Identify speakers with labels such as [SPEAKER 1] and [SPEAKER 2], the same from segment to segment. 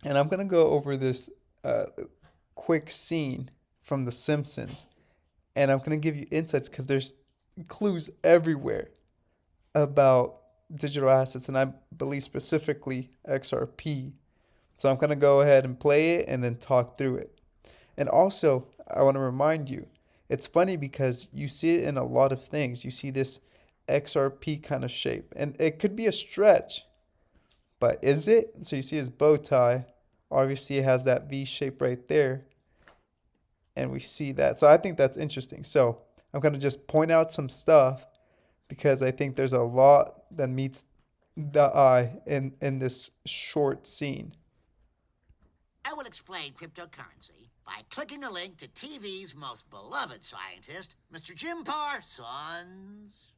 [SPEAKER 1] And I'm gonna go over this uh, quick scene from The Simpsons, and I'm gonna give you insights because there's clues everywhere about digital assets, and I believe specifically XRP. So I'm gonna go ahead and play it and then talk through it. And also, I want to remind you, it's funny because you see it in a lot of things. You see this XRP kind of shape, and it could be a stretch, but is it? So you see his bow tie. Obviously, it has that V shape right there, and we see that. So I think that's interesting. So I'm going to just point out some stuff because I think there's a lot that meets the eye in this short scene.
[SPEAKER 2] I will explain cryptocurrency by clicking the link to TV's most beloved scientist, Mr. Jim Parsons.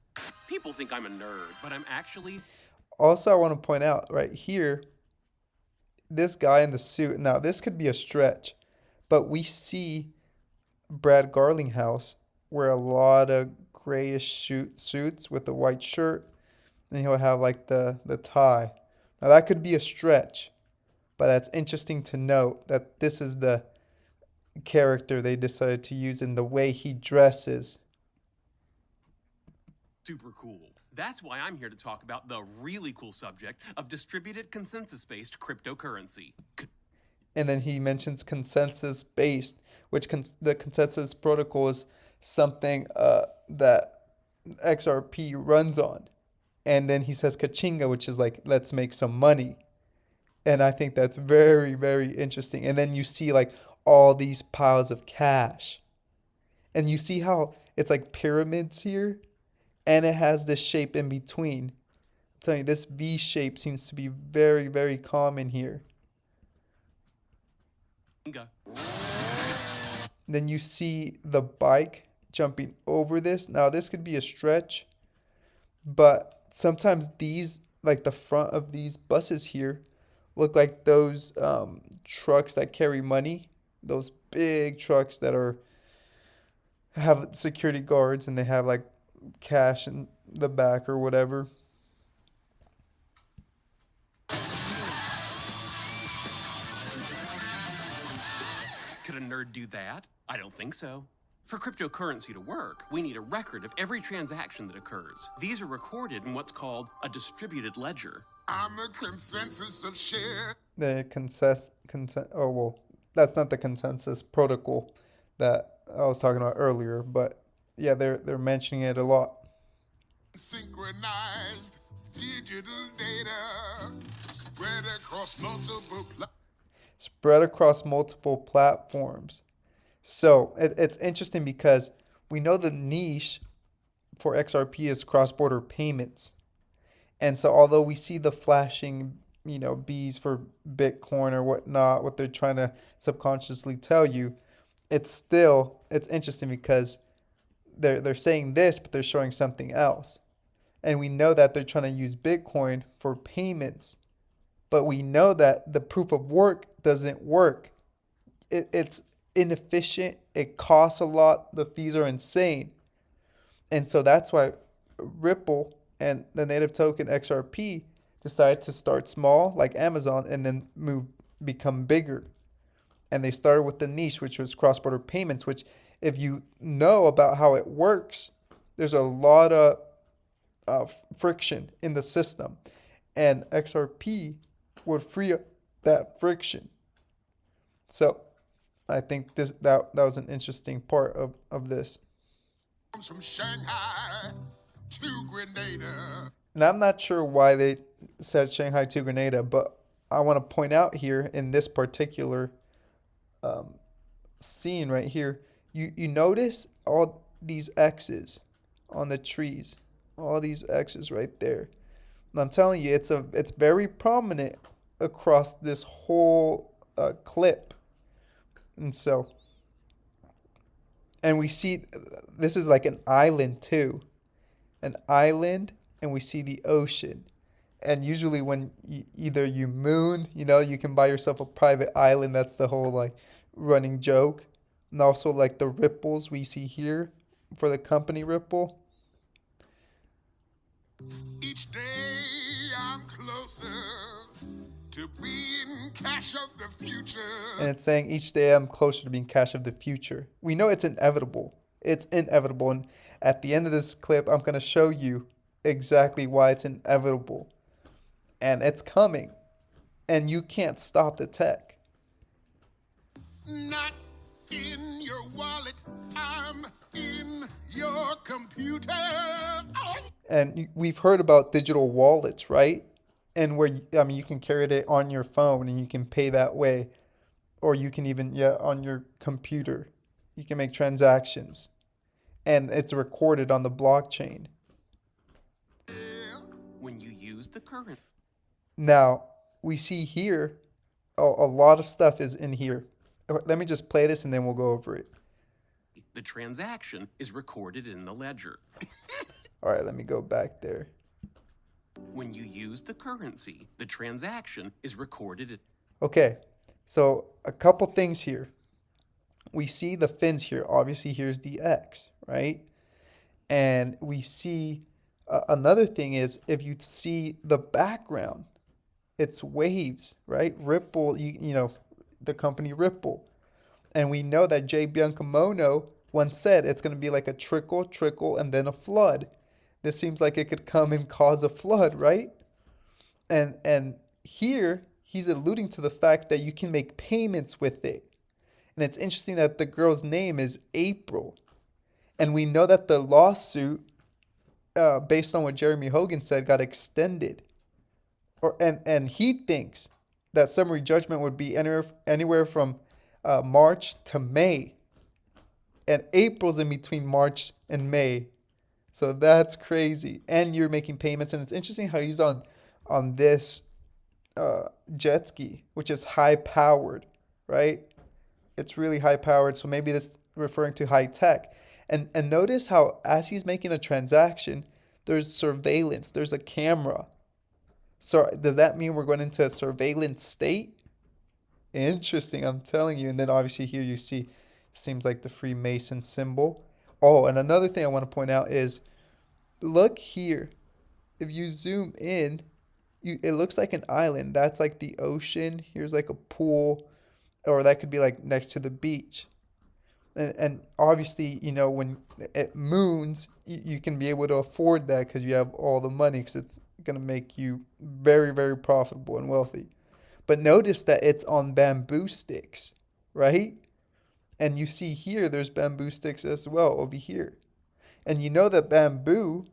[SPEAKER 3] People think I'm a nerd, but I'm actually.
[SPEAKER 1] Also, I want to point out right here, this guy in the suit. Now, this could be a stretch, but we see Brad Garlinghouse wear a lot of grayish suits with a white shirt, and he'll have like the tie. Now that could be a stretch, but that's interesting to note that this is the character they decided to use in the way he dresses.
[SPEAKER 3] Super cool. That's why I'm here to talk about the really cool subject of distributed consensus based cryptocurrency.
[SPEAKER 1] And then he mentions consensus based, which the consensus protocol is something that XRP runs on. And then he says kachinga, which is like, let's make some money. And I think that's very, very interesting. And then you see like all these piles of cash. And you see how it's like pyramids here, and it has this shape in between. I'm telling you, this V shape seems to be very, very common here. Then you see the bike jumping over this. Now, this could be a stretch, but sometimes these, like the front of these buses here, look like those trucks that carry money. Those big trucks that are have security guards and they have like cash in the back or whatever.
[SPEAKER 3] Could a nerd do that? I don't think so. For cryptocurrency to work, we need a record of every transaction that occurs. These are recorded in what's called a distributed ledger.
[SPEAKER 4] I'm a consensus of share.
[SPEAKER 1] The consent. Oh well, that's not the consensus protocol that I was talking about earlier. But yeah, they're mentioning it a lot.
[SPEAKER 4] Synchronized digital data
[SPEAKER 1] Spread across multiple platforms. So it's interesting because we know the niche for XRP is cross-border payments. And so although we see the flashing, bees for Bitcoin or whatnot, what they're trying to subconsciously tell you, it's interesting because they're saying this, but they're showing something else. And we know that they're trying to use Bitcoin for payments, but we know that the proof of work doesn't work. It's inefficient. It costs a lot. The fees are insane. And so that's why Ripple and the native token XRP decided to start small, like Amazon, and then become bigger. And they started with the niche, which was cross-border payments, which if you know about how it works, there's a lot of friction in the system. And XRP would free up that friction. So I think that was an interesting part of this.
[SPEAKER 4] from Shanghai to Grenada.
[SPEAKER 1] And I'm not sure why they said Shanghai to Grenada, but I want to point out here in this particular scene right here, you notice all these X's on the trees, all these X's right there. And I'm telling you, it's very prominent across this whole clip. And so, and we see this is like an island too, an island, and we see the ocean. And usually when either you moon, you can buy yourself a private island. That's the whole like running joke. And also like the ripples we see here for the company Ripple.
[SPEAKER 4] Each day I'm closer to being cash of the future.
[SPEAKER 1] And it's saying each day I'm closer to being cash of the future. We know it's inevitable. It's inevitable. And at the end of this clip, I'm going to show you exactly why it's inevitable. And it's coming. And you can't stop the tech.
[SPEAKER 4] Not in your wallet, I'm in your computer. Oh.
[SPEAKER 1] And we've heard about digital wallets, right? And where, I mean, you can carry it on your phone and you can pay that way. Or you can even, on your computer. You can make transactions. And it's recorded on the blockchain.
[SPEAKER 3] When you use the current.
[SPEAKER 1] Now, we see here, a lot of stuff is in here. Let me just play this and then we'll go over it.
[SPEAKER 3] The transaction is recorded in the ledger.
[SPEAKER 1] All right, let me go back there.
[SPEAKER 3] When you use the currency, the transaction is recorded.
[SPEAKER 1] Okay, so a couple things here. We see the fins here. Obviously, here's the X, right? And we see another thing is if you see the background, it's waves, right? Ripple, you know, the company Ripple. And we know that Jay Biancamono once said it's going to be like a trickle, and then a flood. This seems like it could come and cause a flood, right? And here he's alluding to the fact that you can make payments with it. And it's interesting that the girl's name is April. And we know that the lawsuit, based on what Jeremy Hogan said, got extended. And he thinks that summary judgment would be anywhere from March to May. And April's in between March and May. So that's crazy. And you're making payments. And it's interesting how he's on this jet ski, which is high powered, right? It's really high powered. So maybe this referring to high tech. And notice how as he's making a transaction, there's surveillance. There's a camera. So does that mean we're going into a surveillance state? Interesting, I'm telling you. And then obviously here you see, seems like the Freemason symbol. Oh, and another thing I want to point out is, look here. If you zoom in, it looks like an island. That's like the ocean. Here's like a pool, or that could be like next to the beach. And obviously, you know, when it moons, you can be able to afford that because you have all the money, because it's going to make you very, very profitable and wealthy. But notice that it's on bamboo sticks, right? And you see here, there's bamboo sticks as well over here. And you know that bamboo,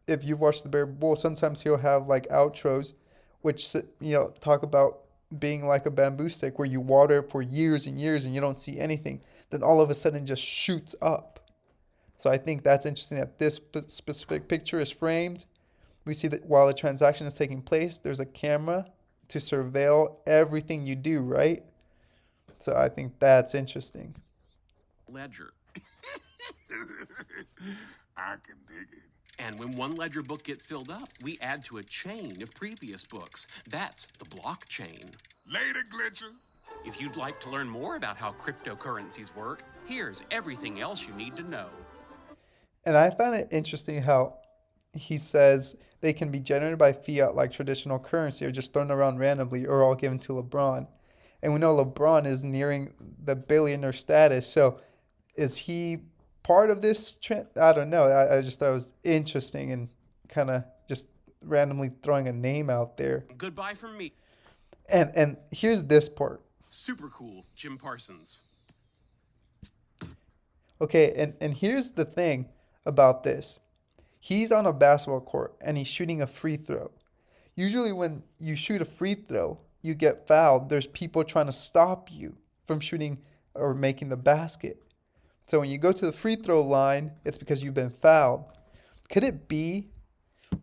[SPEAKER 1] if you've watched The Bear Bull, sometimes he'll have like outros, which, you know, talk about being like a bamboo stick where you water it for years and years and you don't see anything. Then all of a sudden it just shoots up. So I think that's interesting that this specific picture is framed. We see that while the transaction is taking place, there's a camera to surveil everything you do, right? So I think that's interesting.
[SPEAKER 3] Ledger.
[SPEAKER 4] I can dig it.
[SPEAKER 3] And when one ledger book gets filled up, we add to a chain of previous books. That's the blockchain.
[SPEAKER 4] Later, glitches.
[SPEAKER 3] If you'd like to learn more about how cryptocurrencies work, here's everything else you need to know.
[SPEAKER 1] And I found it interesting how he says they can be generated by fiat like traditional currency or just thrown around randomly or all given to LeBron. And we know LeBron is nearing the billionaire status. So is he part of this trend? I don't know. I just thought it was interesting and kind of just randomly throwing a name out there.
[SPEAKER 3] Goodbye from me.
[SPEAKER 1] And here's this part.
[SPEAKER 3] Super cool, Jim Parsons.
[SPEAKER 1] Okay, and here's the thing about this. He's on a basketball court and he's shooting a free throw. Usually when you shoot a free throw, you get fouled. There's people trying to stop you from shooting or making the basket. So when you go to the free throw line, it's because you've been fouled. Could it be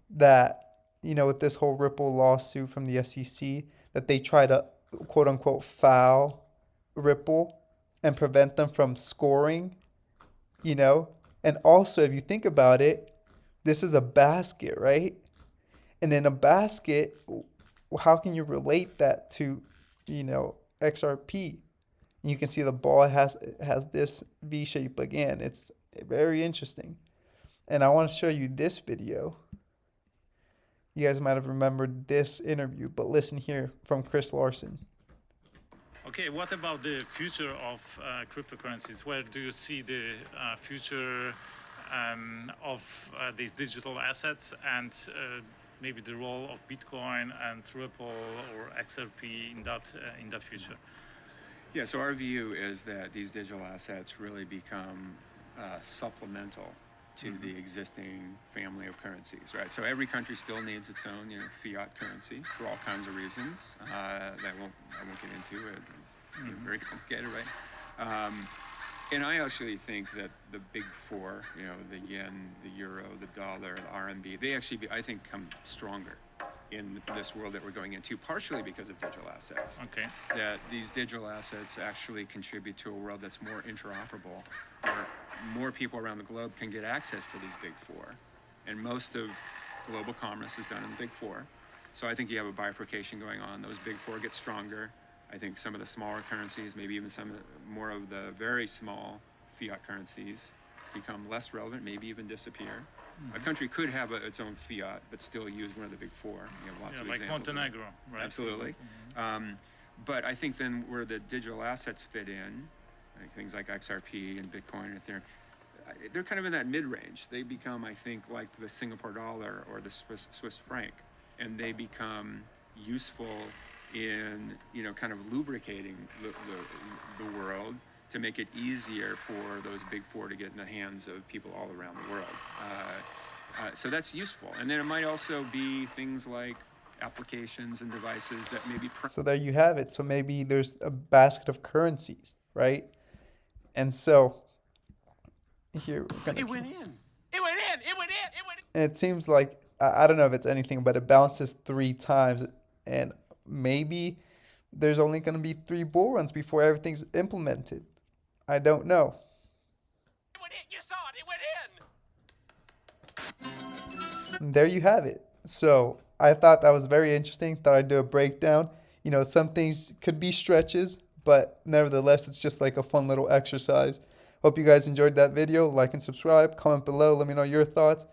[SPEAKER 1] that, you know, with this whole Ripple lawsuit from the SEC, that they try to quote unquote foul Ripple and prevent them from scoring, you know? And also, if you think about it, this is a basket, right? And in a basket, how can you relate that to, you know, XRP? You can see the ball has this V shape again. It's very interesting. And I want to show you this video. You guys might have remembered this interview, but listen here from Chris Larson.
[SPEAKER 5] Okay, what about the future of cryptocurrencies? Where do you see the future of these digital assets and maybe the role of Bitcoin and Ripple or XRP in that future?
[SPEAKER 6] Yeah, so our view is that these digital assets really become supplemental to the existing family of currencies, right? So every country still needs its own, fiat currency for all kinds of reasons. That I won't get into it. It's very complicated, right? And I actually think that the big four, the yen, the euro, the dollar, the RMB, they actually, I think, come stronger in this world that we're going into, partially because of digital assets.
[SPEAKER 5] Okay.
[SPEAKER 6] That these digital assets actually contribute to a world that's more interoperable, where more people around the globe can get access to these big four. And most of global commerce is done in the big four. So I think you have a bifurcation going on. Those big four get stronger. I think some of the smaller currencies, maybe even more of the very small fiat currencies become less relevant, maybe even disappear. A country could have its own fiat, but still use one of the big four. You have lots of
[SPEAKER 5] like
[SPEAKER 6] examples.
[SPEAKER 5] Montenegro, right?
[SPEAKER 6] Absolutely. But I think then where the digital assets fit in, like things like XRP and Bitcoin and Ethereum, they're kind of in that mid-range. They become, I think, like the Singapore dollar or the Swiss franc, and they become useful in, kind of lubricating the world to make it easier for those big four to get in the hands of people all around the world. So that's useful. And then it might also be things like applications and devices that maybe...
[SPEAKER 1] So there you have it. So maybe there's a basket of currencies, right? And so here
[SPEAKER 3] It went in. It went in. It went in. It went in.
[SPEAKER 1] and it seems like I don't know if it's anything, but it bounces 3 times, and maybe there's only going to be 3 bull runs before everything's implemented. I don't know.
[SPEAKER 3] It went in. You saw it. It went in.
[SPEAKER 1] And there you have it. So I thought that was very interesting. Thought I'd do a breakdown. Some things could be stretches, but nevertheless, it's just like a fun little exercise. Hope you guys enjoyed that video. Like and subscribe. Comment below. Let me know your thoughts.